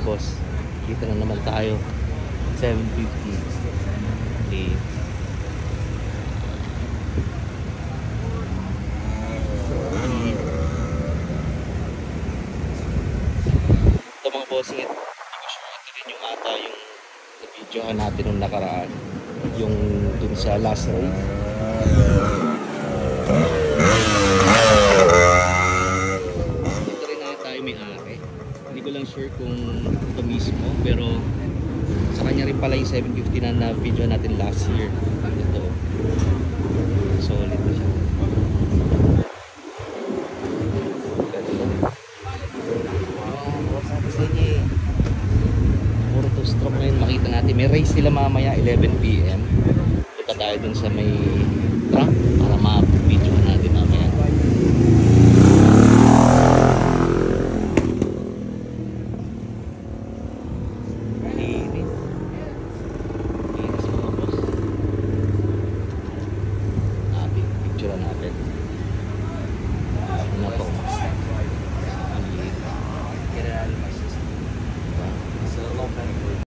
boss. Kita na naman tayo. 750. Okay. Ito mga bossing, hindi ko sure ito din yung ata yung na-videohan natin nung nakaraan. Yung dun sa last race. Dito rin na tayo may ari. Hindi ko lang sure kung ito mismo, pero sa kanya rin pala yung 750 na video natin last year. Ito. Solid na siya. Puro to stroke na yun makita natin. May race sila mamaya 11 PM. Punta tayo dun sa may track para